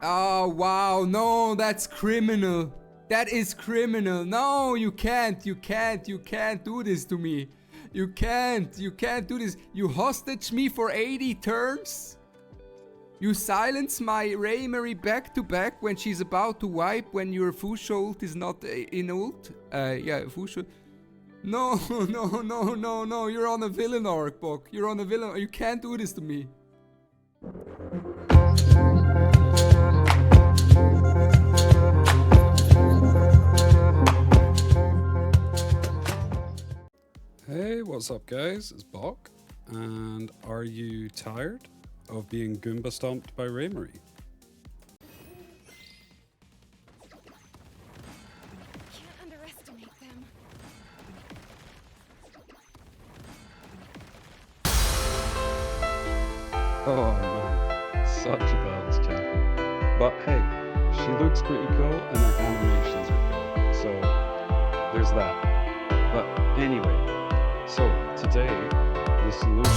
Oh, wow. No, that's criminal. That is criminal. No, you can't do this to me. You can't do this. You hostage me for 80 turns? You silence my Raymerry back to back when she's about to wipe when your Fusha ult is not in ult? Yeah, Fusha. No, you're on a villain arc, Bok. You're on a villain. You can't do this to me. Hey, what's up guys? It's Bok, and are you tired of being Goomba stomped by Raymerry? Can't underestimate them. Oh man, such a balanced champion. But hey, she looks pretty cool and her animations are cool, so there's that. But anyway, so today the solution to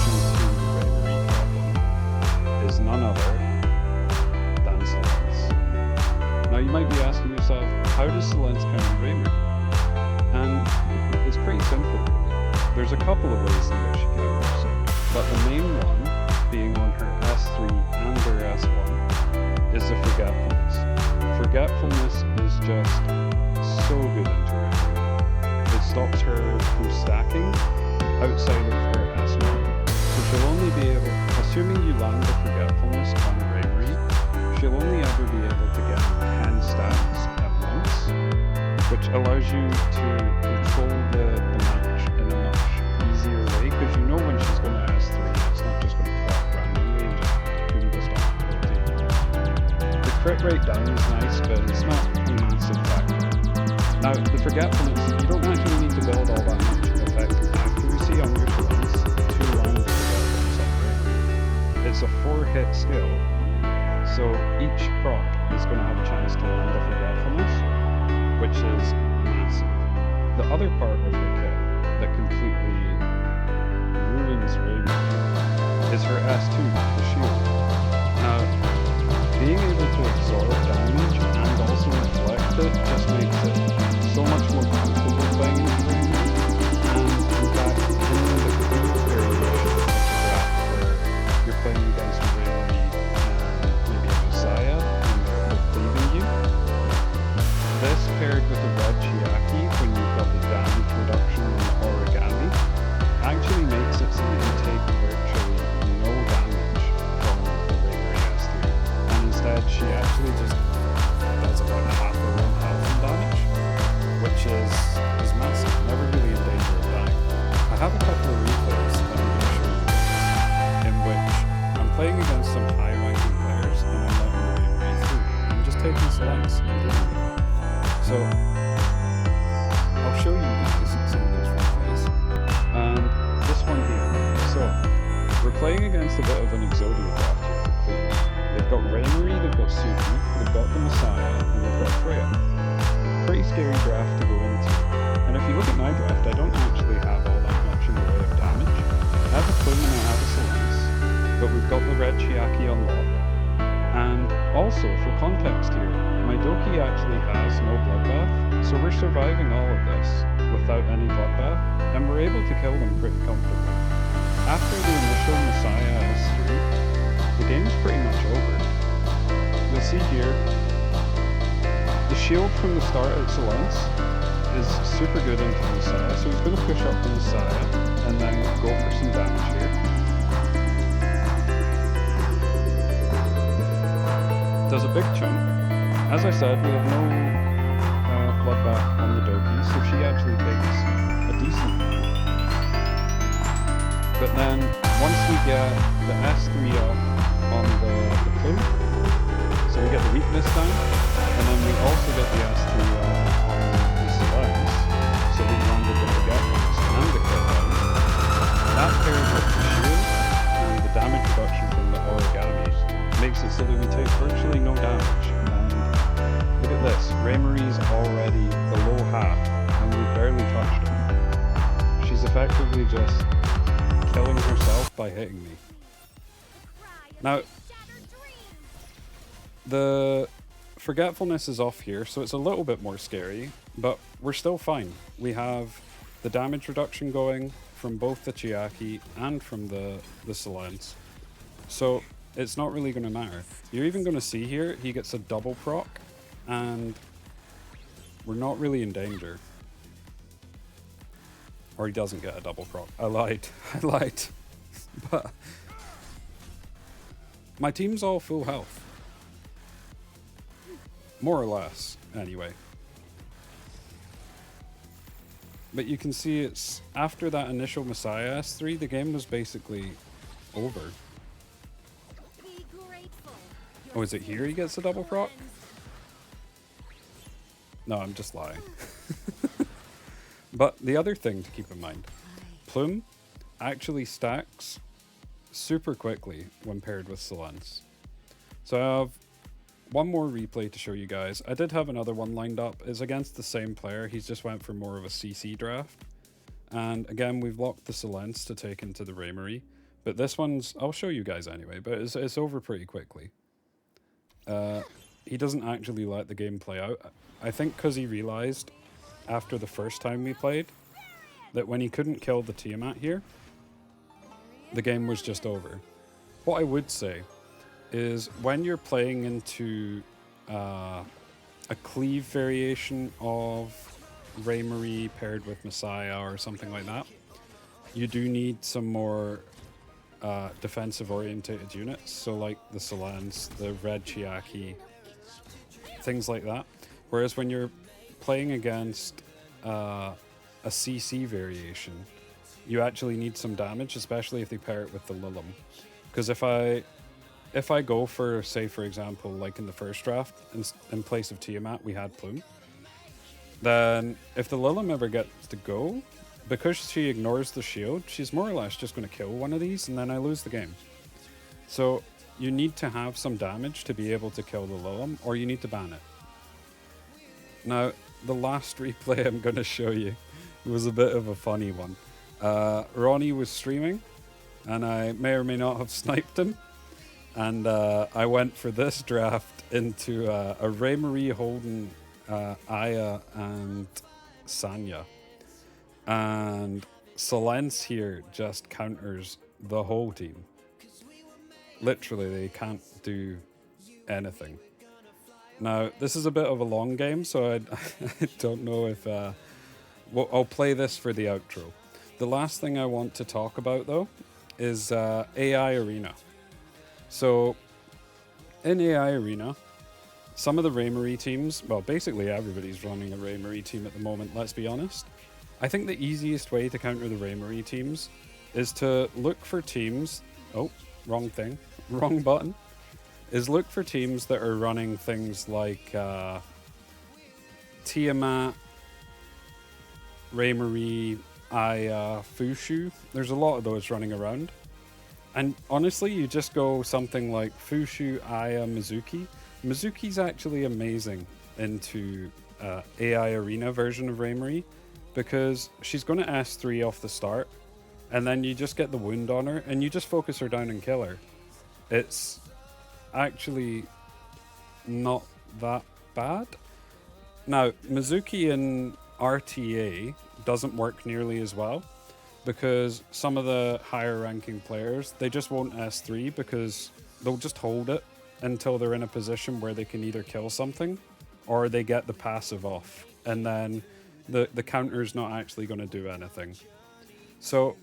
the Raymerry problem is none other than Sens. Now you might be asking yourself, how does Sens counter Raymerry? And it's pretty simple really. There's a couple of ways in which she counters, but the main one, being on her S3 and her S1, is the forgetfulness. Forgetfulness is just so good into Raymerry. It stops her from stacking outside of her S1. So she'll only be able, assuming you land the forgetfulness on Raymerry, she'll only ever be able to get 10 stacks at once, which allows you to control the match in a much easier way, because you know when she's going to S3, it's not just going to pop randomly and just Goomba stomp. The crit rate down is nice, but it's not a massive factor. Now, the forgetfulness, you don't actually need to build all that much effective accuracy on your Sens to land the forgetfulness on Raymerry. It's a 4-hit skill, so each proc is going to have a chance to land the forgetfulness, which is massive. The other part of her kit that completely ruins Raymerry is her S2, the shield. Now, being able to absorb damage and also reflect it just makes it so much more comfortable playing into Raymerry. And in fact, in the cool variation of the draft where you're playing against Raymerry and maybe a Messiah and they're both leaving you, this paired with the red Chiaki when you've got the damage reduction on the origami actually makes it so that you take virtually no damage from the Raymerry S3. And instead she actually just does about half her own health and damage, which is massive, never really in danger of dying. I have a couple of replays that I'm going to show you guys, in which I'm playing against some high ranking players and I'm letting the Raymerry through. I'm just taking Sens and doing it. So, I'll show you guys some of those replays. And this one here. So, we're playing against a bit of an Exodia draft here for Clean. They've got Raymerry, they've got Suki, they've got the Messiah, and they've got Freya. Pretty scary draft to go into. And if you look at my draft, I don't actually have all that much in the way of damage. I have a Quinn and I have a Solace, but we've got the red Chiaki on lock. And also, for context here, my Doki actually has no bloodbath, so we're surviving all of this without any bloodbath, and we're able to kill them pretty comfortably. After the initial Messiah S3, the game's pretty much over. You'll see here, the shield from the start at Solace is super good into the Messiah, so he's going to push up the Messiah and then go for some damage here. Does a big chunk. As I said, we have no bloodbath on the Doki, so she actually takes a decent amount. But then, once we get the S3 off on the Plume, so we get the weakness down, and then we also get the S3 off on the Solace, so we landed the forgetfulness and the crit down. That paired with the shield and the damage reduction from the origami makes it so that we take virtually no damage. And look at this, Raymerry's already below half, and we barely touched her. She's effectively just killing herself by hitting me. Now, The forgetfulness is off here, so it's a little bit more scary, but we're still fine. We have the damage reduction going from both the Chiaki and from the Sens. So it's not really going to matter. You're even going to see here, he gets a double proc, and we're not really in danger. Or he doesn't get a double proc. I lied. I lied. But my team's all full health. More or less, anyway. But you can see it's after that initial Messiah S3, the game was basically over. Be grateful. Oh, is it here he gets a double proc? No, I'm just lying. But the other thing to keep in mind, Plume actually stacks super quickly when paired with Sens. So I have one more replay to show you guys. I did have another one lined up. It's against the same player. He's just went for more of a CC draft. And again, we've locked the Sens to take into the Raymerry. But this one's, I'll show you guys anyway, but it's over pretty quickly. He doesn't actually let the game play out. I think because he realized after the first time we played that when he couldn't kill the Tiamat here, the game was just over. What I would say is when you're playing into a cleave variation of Raymerry paired with Messiah or something like that, you do need some more defensive orientated units, so like the Sens, the red Chiaki, things like that. Whereas when you're playing against a CC variation, you actually need some damage, especially if they pair it with the Lilum. Because if I go for, say for example, like in the first draft, in place of Tiamat we had Plume, then if the Lilum ever gets to go, because she ignores the shield, she's more or less just going to kill one of these and then I lose the game. So you need to have some damage to be able to kill the Lilum, or you need to ban it. Now, the last replay I'm going to show you was a bit of a funny one. Ronnie was streaming, and I may or may not have sniped him, and I went for this draft into a Raymerry holding Aya and Sanya. And Sens here just counters the whole team. Literally, they can't do anything. Now, this is a bit of a long game, so I don't know if... well, I'll play this for the outro. The last thing I want to talk about, though, is AI Arena. So, in AI Arena, some of the Raymerry teams... Well, basically everybody's running a Raymerry team at the moment, let's be honest. I think the easiest way to counter the Raymerry teams is to look for teams... Oh, wrong thing. Wrong button. Is look for teams that are running things like Tiamat, Raymerry, Aya, Fushu. There's a lot of those running around. And honestly, you just go something like Fushu, Aya, Mizuki. Mizuki's actually amazing into AI Arena version of Raymerry, because she's going to S3 off the start, and then you just get the wound on her, and you just focus her down and kill her. It's actually not that bad. Now, Mizuki in RTA doesn't work nearly as well, because some of the higher ranking players, they just won't S3 because they'll just hold it until they're in a position where they can either kill something or they get the passive off, and then the counter's not actually going to do anything. So,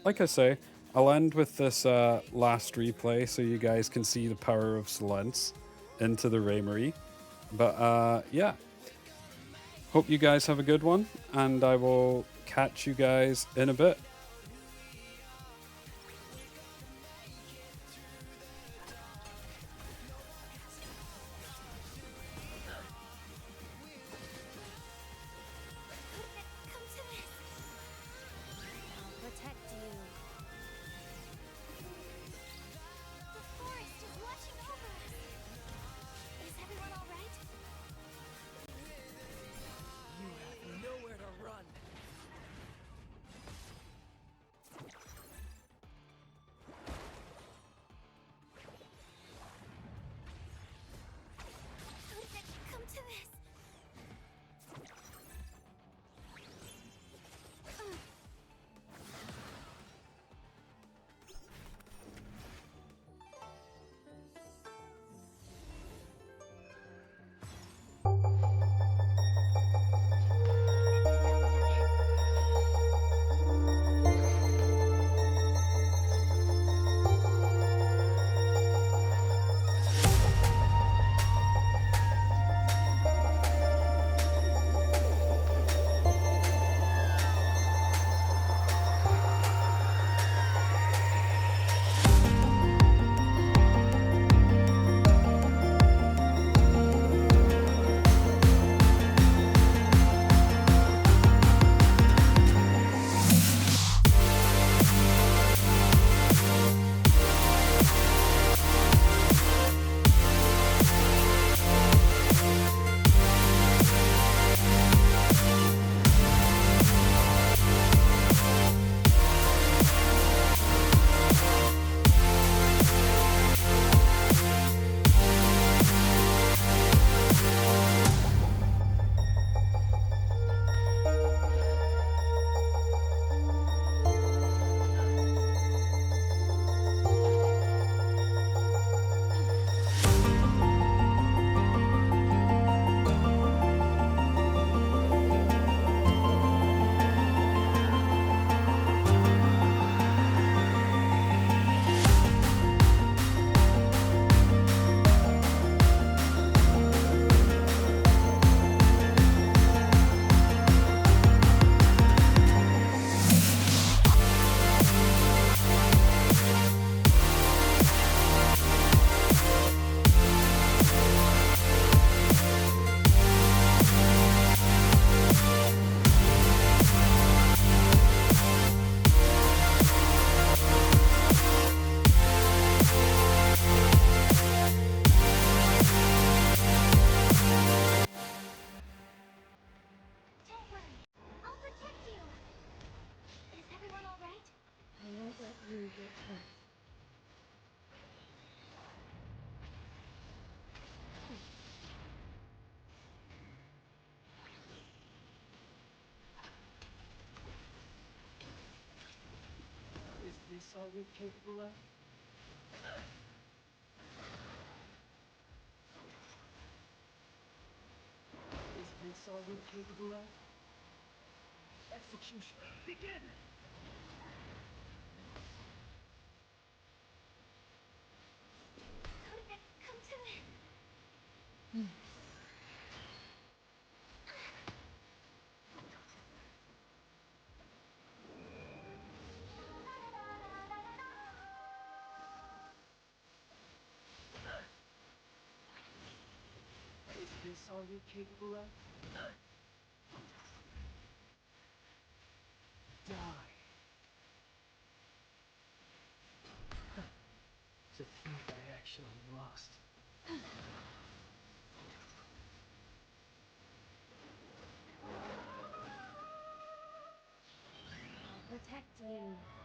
like I say, I'll end with this last replay so you guys can see the power of Sens into the Raymerry. But yeah, hope you guys have a good one, and I will catch you guys in a bit. all you're capable of? Is this all you're capable of? Execution. Begin! Come to me. Is this all you're capable of? Die. To think I actually lost. I'll protect you.